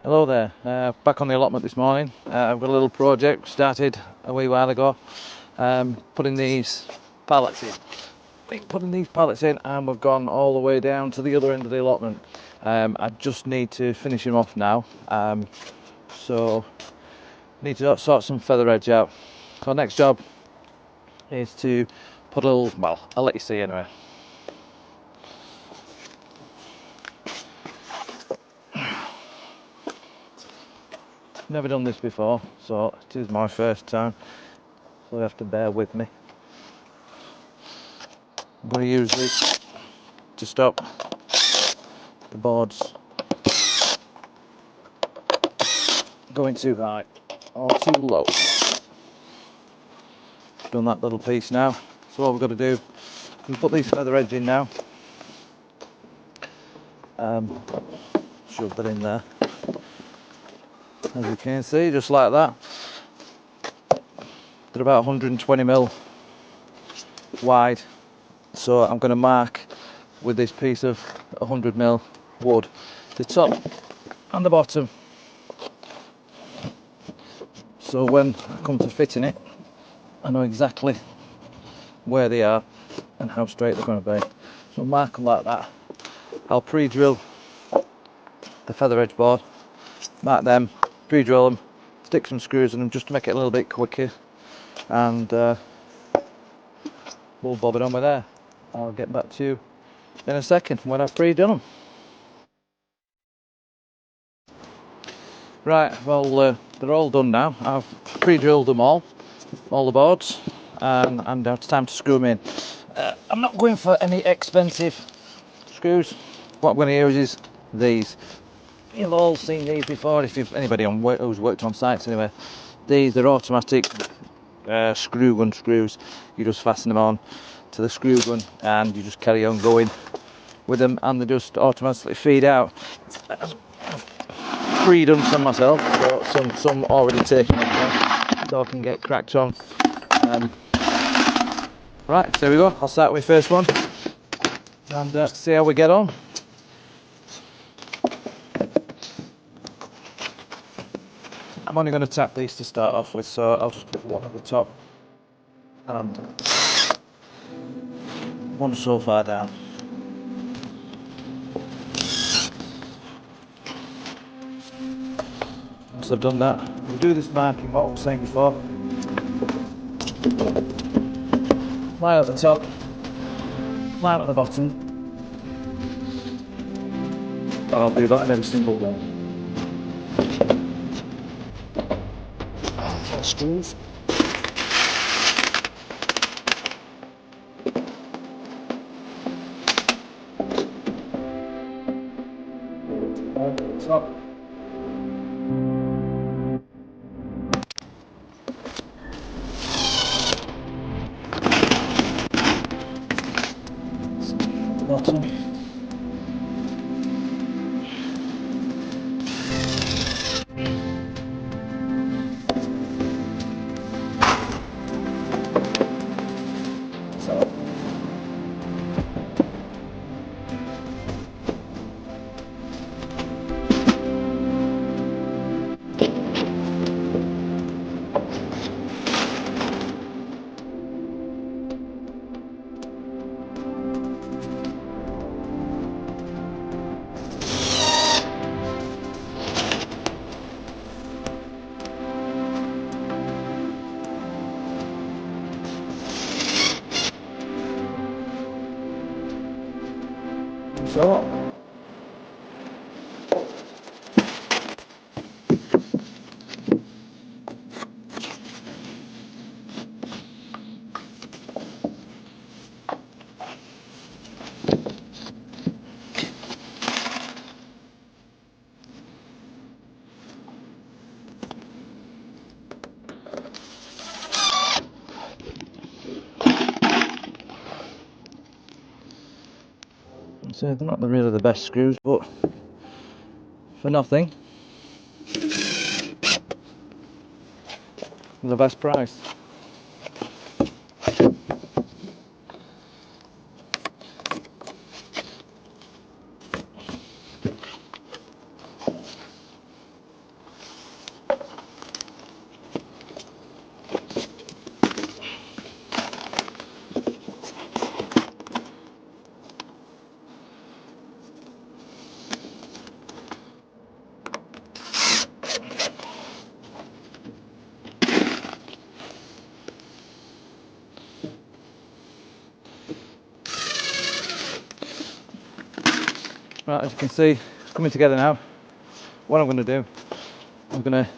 Hello there, back on the allotment this morning. I've got a little project started a wee while ago, putting these pallets in. And we've gone all the way down to the other end of the allotment. I just need to finish them off now, so need to sort some feather edge out. So next job is to put a little, well, I'll let you see anyway. Never done this before, so it is my first time, so you have to bear with me. I'm going to use this to stop the boards going too high or too low. Done that little piece now, so what we've got to do is put these feather edge in now. Shove that in there, as you can see, just like that. They're about 120mm wide, so I'm going to mark with this piece of 100mm wood the top and the bottom, so when I come to fitting it I know exactly where they are and how straight they're going to be. So mark them like that. I'll pre-drill the feather edge board, mark them, pre-drill them, stick some screws in them just to make it a little bit quicker, and we'll bob it on with there. I'll get back to you in a second when I've pre-done them. Right, well, they're all done now. I've pre-drilled them all the boards, and now it's time to screw them in. I'm not going for any expensive screws. What I'm going to use is these. You've all seen these before if you've anybody who's worked on sites anyway. These are automatic screw gun screws. You just fasten them on to the screw gun and you just carry on going with them, and they just automatically feed out. I've pre-done some myself, so some already taken off, so I can get cracked on. Right, so there we go. I'll start with the first one and see how we get on. I'm only going to tap these to start off with, so I'll just put one at the top and one so far down. Once I've done that, we'll do this marking what I was saying before. Line at the top, line at the bottom. And I'll do that in every single one. Screws. Top. Bottom. So they're not really the best screws, but for nothing, the best price. Right, as you can see, it's coming together now. What I'm going to do, I'm going to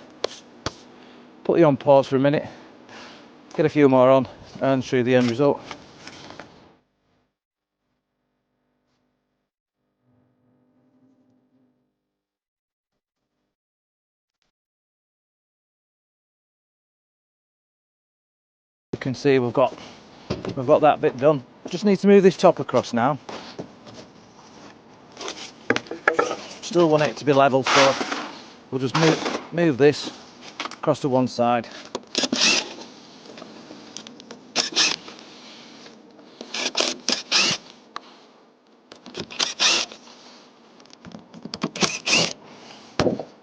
put you on pause for a minute, get a few more on, and show you the end result. You can see we've got that bit done. Just need to move this top across now. Still want it to be level, so we'll just move this across to one side.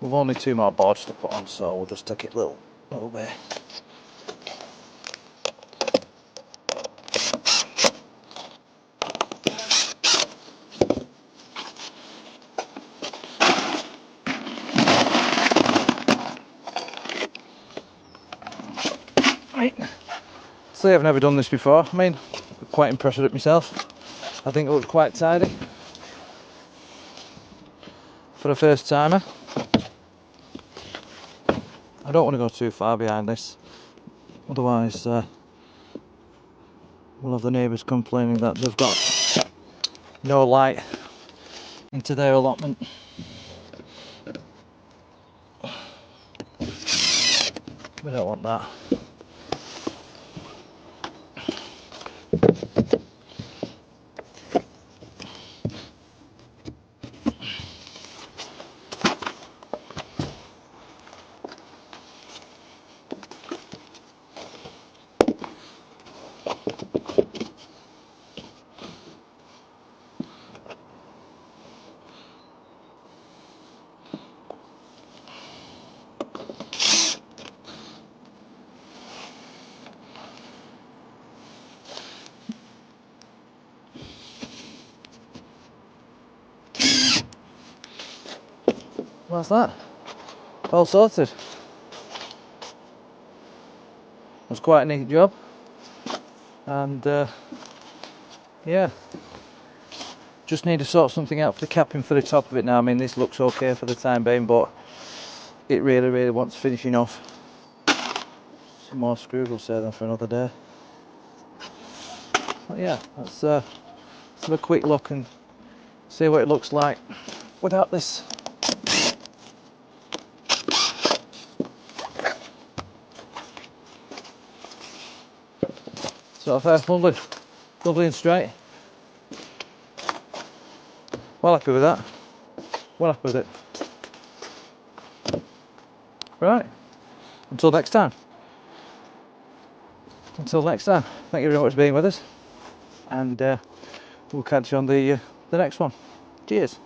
We've only 2 more boards to put on, so we'll just take it a little bit. Right. So I've never done this before. I mean, I'm quite impressed with it myself. I think it looks quite tidy for a first timer. I don't want to go too far behind this, otherwise we'll have the neighbours complaining that they've got no light into their allotment. We don't want that. What's that? All sorted. It was quite a neat job, and yeah, just need to sort something out for the capping for the top of it now. I mean, this looks okay for the time being, but it really wants finishing off. Some more screws will save them for another day. But yeah, let's have a quick look and see what it looks like without this. So that's lovely and straight. Well happy with that. Well happy with it. Right. Until next time. Thank you very much for being with us, and we'll catch you on the next one. Cheers.